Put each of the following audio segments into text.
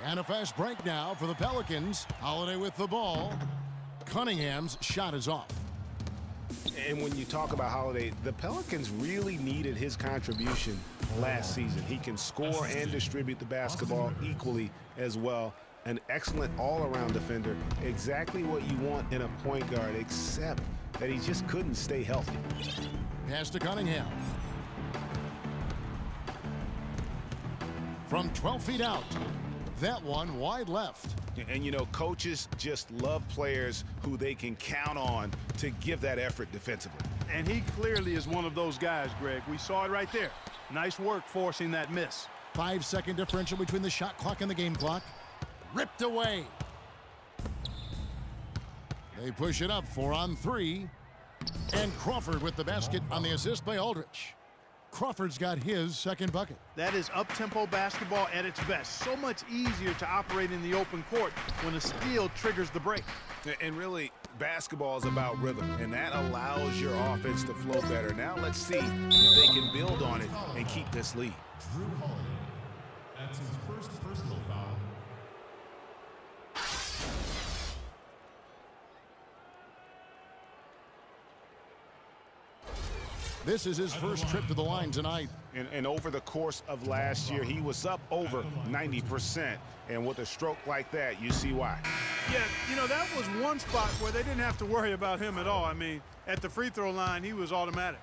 And a fast break now for the Pelicans. Holiday with the ball. Cunningham's shot is off. And when you talk about Holiday, the Pelicans really needed his contribution last season. He can score and distribute the basketball equally as well. An excellent all-around defender. Exactly what you want in a point guard, except that he just couldn't stay healthy. Pass to Cunningham. From 12 feet out. That one wide left. And, you know, coaches just love players who they can count on to give that effort defensively. And he clearly is one of those guys, Greg. We saw it right there. Nice work forcing that miss. 5-second differential between the shot clock and the game clock. Ripped away. They push it up 4 on 3. And Crawford with the basket on the assist by Aldridge. Crawford's got his second bucket. That is up-tempo basketball at its best. So much easier to operate in the open court when a steal triggers the break. And really, basketball is about rhythm, and that allows your offense to flow better. Now let's see if they can build on it and keep this lead. Drew Holiday. That's his first personal foul. This is his first trip to the line tonight. And over the course of last year, he was up over 90%. And with a stroke like that, you see why. Yeah, you know, that was one spot where they didn't have to worry about him at all. I mean, at the free throw line, he was automatic.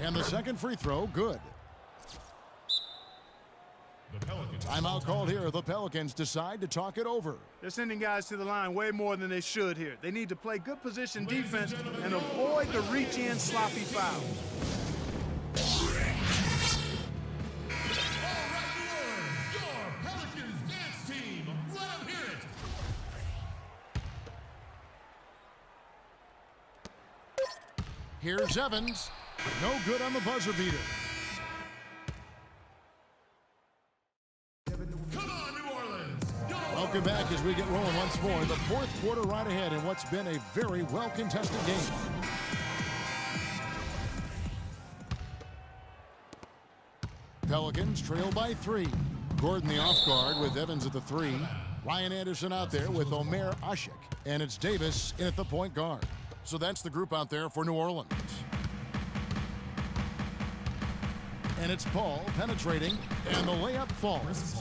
And the second free throw, good. Timeout called here. The Pelicans decide to talk it over. They're sending guys to the line way more than they should here. They need to play good position defense and avoid the reach-in sloppy fouls. Here's Evans. No good on the buzzer beater. Welcome back as we get rolling once more. The fourth quarter right ahead in what's been a very well-contested game. Pelicans trail by 3. Gordon the off guard with Evans at the 3. Ryan Anderson out there with Omer Ashik. And it's Davis in at the point guard. So that's the group out there for New Orleans. And it's Paul penetrating, and the layup falls.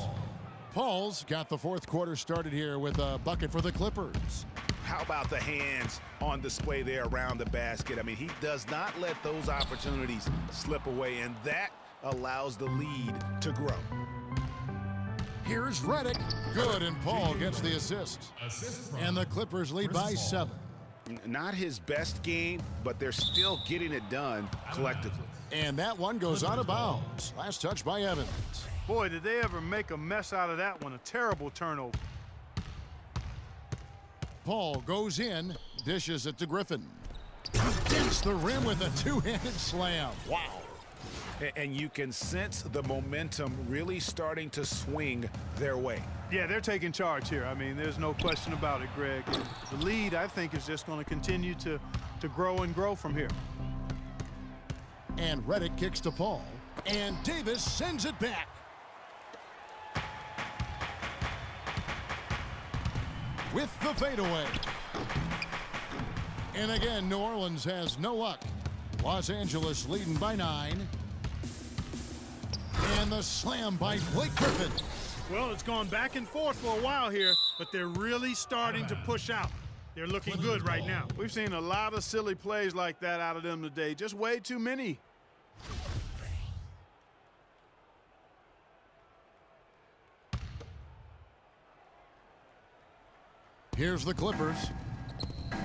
Paul's got the fourth quarter started here with a bucket for the Clippers. How about the hands on display there around the basket? I mean, he does not let those opportunities slip away, and that allows the lead to grow. Here's Redick. Good, and Paul gets the assist. And the Clippers lead by 7. Not his best game, but they're still getting it done collectively. And that one goes out of bounds. Last touch by Evans. Boy, did they ever make a mess out of that one. A terrible turnover. Paul goes in, dishes it to Griffin. He dents the rim with a two-handed slam. Wow. And you can sense the momentum really starting to swing their way. Yeah, they're taking charge here. I mean, there's no question about it, Greg. The lead, I think, is just going to continue to grow and grow from here. And Redick kicks to Paul. And Davis sends it back. With the fadeaway. And again, New Orleans has no luck. Los Angeles leading by 9. And the slam by Blake Griffin. Well, it's gone back and forth for a while here, but they're really starting to push out. They're looking good right now. We've seen a lot of silly plays like that out of them today. Just way too many. Here's the Clippers.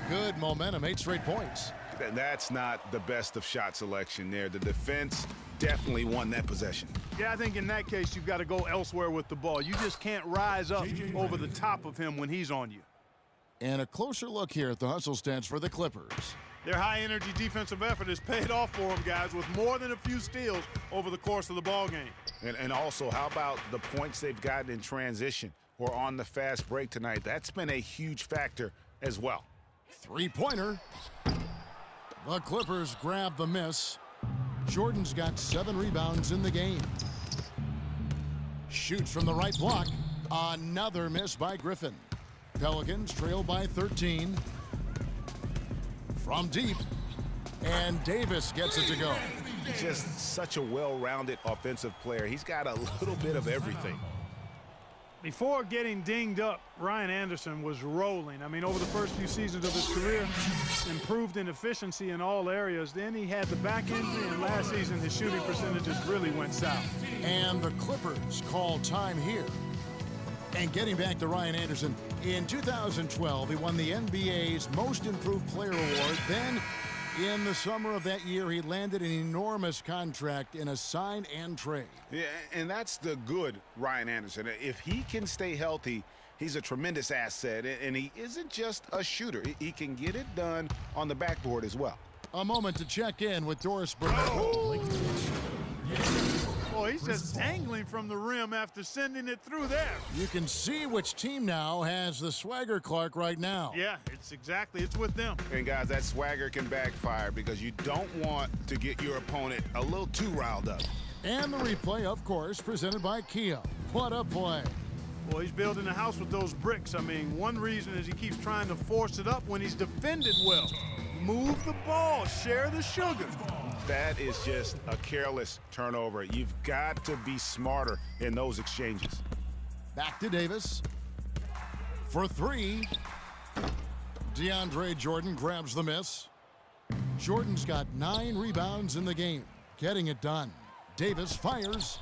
Good momentum, 8 straight points. That's not the best of shot selection there. The defense definitely won that possession. Yeah, I think in that case you've got to go elsewhere with the ball. You just can't rise up over the top of him when he's on you. And a closer look here at the hustle stats for the Clippers. Their high-energy defensive effort has paid off for them, guys, with more than a few steals over the course of the ball game. And also, how about the points they've gotten in transition or on the fast break tonight? That's been a huge factor as well. Three-pointer. The Clippers grab the miss. Jordan's got 7 rebounds in the game. Shoots from the right block. Another miss by Griffin. Pelicans trail by 13. From deep. And Davis gets it to go. Just such a well-rounded offensive player. He's got a little bit of everything. Before getting dinged up, Ryan Anderson was rolling. I mean, over the first few seasons of his career, improved in efficiency in all areas. Then he had the back injury, and last season his shooting percentages really went south. And the Clippers call time here. And getting back to Ryan Anderson, in 2012, he won the NBA's Most Improved Player Award. Then, in the summer of that year, he landed an enormous contract in a sign and trade. Yeah, and that's the good Ryan Anderson. If he can stay healthy, he's a tremendous asset, and he isn't just a shooter. He can get it done on the backboard as well. A moment to check in with Doris Burke. Boy, he's just angling from the rim after sending it through there. You can see which team now has the swagger Clark right now. Yeah, it's with them. And guys, that swagger can backfire because you don't want to get your opponent a little too riled up. And the replay, of course, presented by Kia. What a play. Well, he's building a house with those bricks. I mean, one reason is he keeps trying to force it up when he's defended well. Move the ball, share the sugar. That is just a careless turnover. You've got to be smarter in those exchanges. Back to Davis. For 3. DeAndre Jordan grabs the miss. Jordan's got 9 rebounds in the game. Getting it done. Davis fires.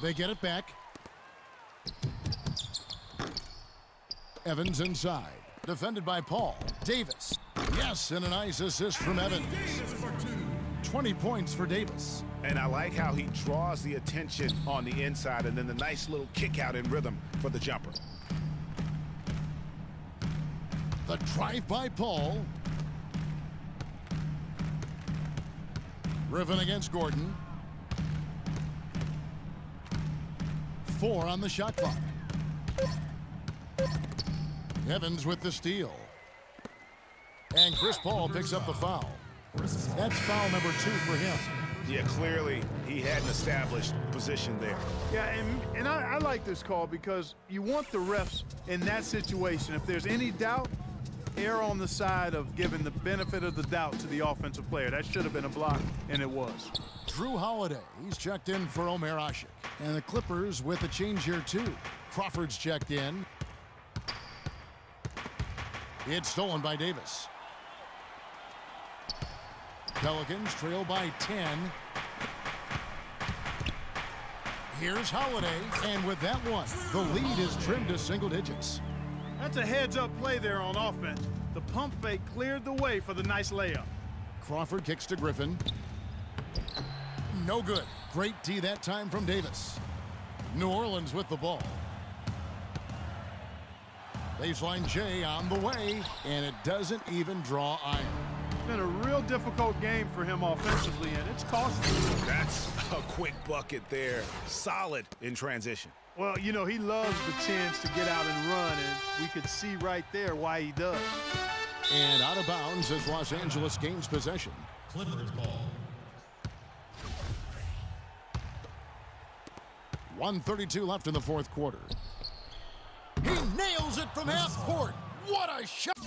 They get it back. Evans inside. Defended by Paul. Davis. Yes, and a nice assist from Evans. 20 points for Davis. And I like how he draws the attention on the inside and then the nice little kick out in rhythm for the jumper. The drive by Paul. Griffin against Gordon. 4 on the shot clock. Evans with the steal. And Chris Paul picks up the foul. That's foul number 2 for him. Yeah, clearly he had an established position there. Yeah, and I like this call because you want the refs in that situation. If there's any doubt, err on the side of giving the benefit of the doubt to the offensive player. That should have been a block, and it was. Drew Holiday, he's checked in for Omer Asik. And the Clippers with a change here too. Crawford's checked in. It's stolen by Davis. Pelicans trail by 10. Here's Holiday, and with that one, the lead is trimmed to single digits. That's a heads-up play there on offense. The pump fake cleared the way for the nice layup. Crawford kicks to Griffin. No good. Great D that time from Davis. New Orleans with the ball. Baseline J on the way, and it doesn't even draw iron. It's been a real difficult game for him offensively, and it's costly. That's a quick bucket there. Solid in transition. Well, you know, he loves the chance to get out and run, and we could see right there why he does. And out of bounds as Los Angeles gains possession. Clippers ball. 1:32 left in the fourth quarter. He nails it from half court. What a shot!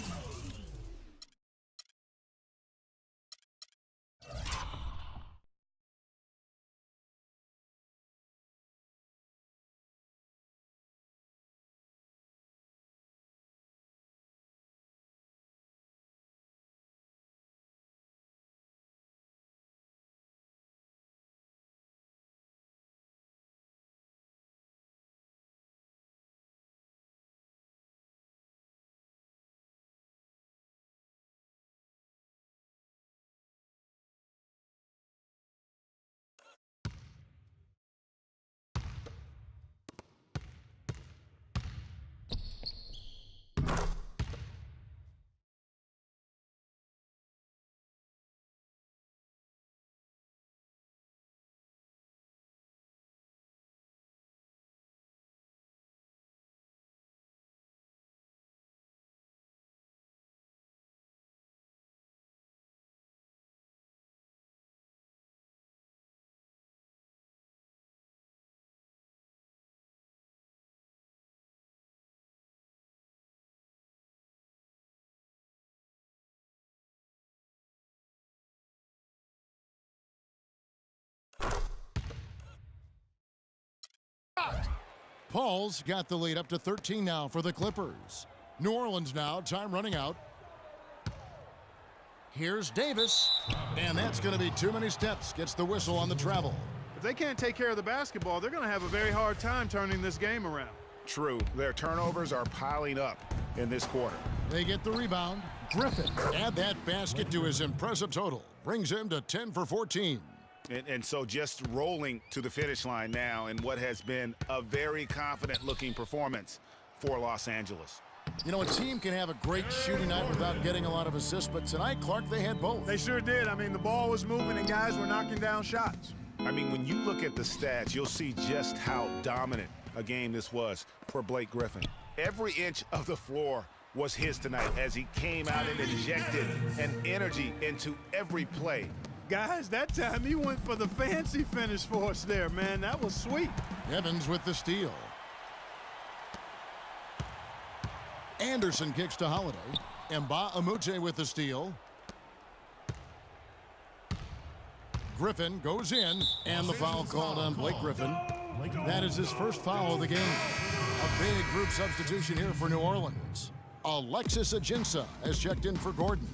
Paul's got the lead up to 13 now for the Clippers. New Orleans now, time running out. Here's Davis, and that's going to be too many steps. Gets the whistle on the travel. If they can't take care of the basketball, they're going to have a very hard time turning this game around. True. Their turnovers are piling up in this quarter. They get the rebound. Griffin add that basket to his impressive total. Brings him to 10 for 14. And so just rolling to the finish line now in what has been a very confident-looking performance for Los Angeles. You know, a team can have a great shooting night without getting a lot of assists, but tonight, Clark, they had both. They sure did. I mean, the ball was moving and guys were knocking down shots. I mean, when you look at the stats, you'll see just how dominant a game this was for Blake Griffin. Every inch of the floor was his tonight as he came out and injected an energy into every play. Guys, that time he went for the fancy finish for us there, man. That was sweet. Evans with the steal. Anderson kicks to Holiday. Mbah-a-Moute with the steal. Griffin goes in, and the foul called on Blake Griffin. That is his first foul of the game. A big group substitution here for New Orleans. Alexis Ajinça has checked in for Gordon.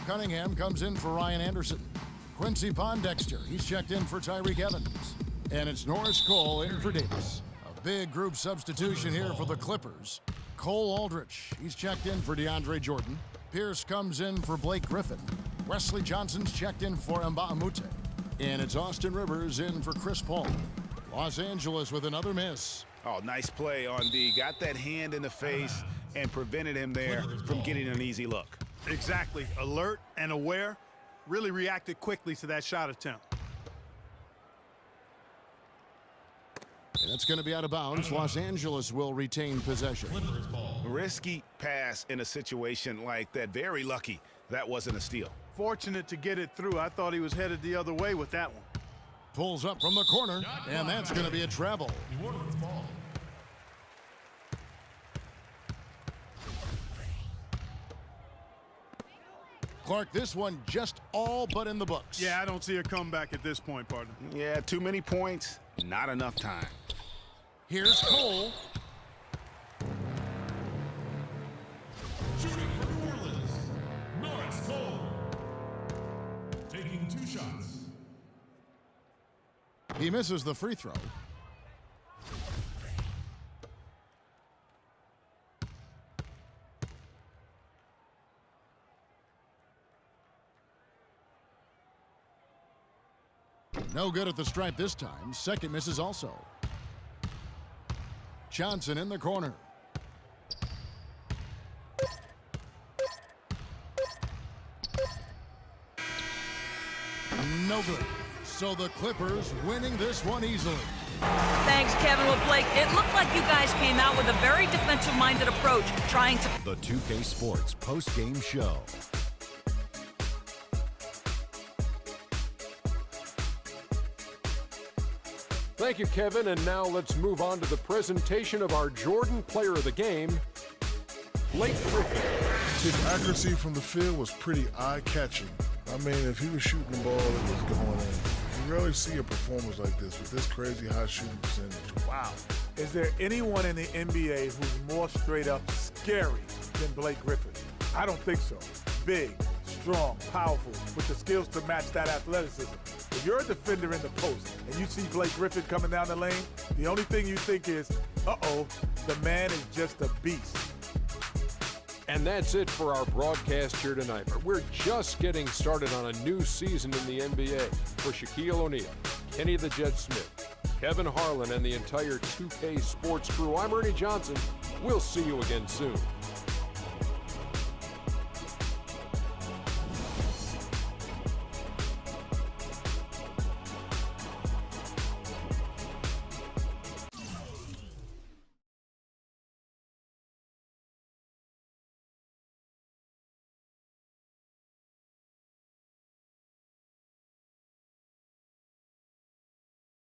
Cunningham comes in for Ryan Anderson. Quincy Pondexter, he's checked in for Tyreke Evans. And it's Norris Cole in for Davis. A big group substitution here for the Clippers. Cole Aldrich, he's checked in for DeAndre Jordan. Pierce comes in for Blake Griffin. Wesley Johnson's checked in for Mbah-a-Moute. And it's Austin Rivers in for Chris Paul. Los Angeles with another miss. Oh, nice play on D. Got that hand in the face and prevented him there from getting an easy look. Exactly. Alert and aware. Really reacted quickly to that shot attempt. And that's going to be out of bounds. Los Angeles will retain possession. Risky pass in a situation like that. Very lucky that wasn't a steal. Fortunate to get it through. I thought he was headed the other way with that one. Pulls up from the corner, and that's going to be a travel. New Orleans ball. Clark, this one just all but in the books. Yeah, I don't see a comeback at this point, partner. Yeah, too many points, not enough time. Here's Cole. Shooting for New Orleans, Norris Cole. Taking 2 shots. He misses the free throw. No good at the stripe this time. Second misses also. Johnson in the corner. No good. So the Clippers winning this one easily. Thanks, Kevin. With Blake, it looked like you guys came out with a very defensive-minded approach, trying to... The 2K Sports post-game show. Thank you, Kevin. And now let's move on to the presentation of our Jordan Player of the Game, Blake Griffin. His accuracy from the field was pretty eye-catching. I mean, if he was shooting the ball, it was going in. You rarely see a performance like this with this crazy high shooting percentage. Wow. Is there anyone in the NBA who's more straight-up scary than Blake Griffin? I don't think so. Big, strong, powerful, with the skills to match that athleticism. If you're a defender in the post and you see Blake Griffin coming down the lane, the only thing you think is, uh-oh, the man is just a beast. And that's it for our broadcast here tonight. But we're just getting started on a new season in the NBA. For Shaquille O'Neal, Kenny the Jet Smith, Kevin Harlan, and the entire 2K Sports crew, I'm Ernie Johnson. We'll see you again soon.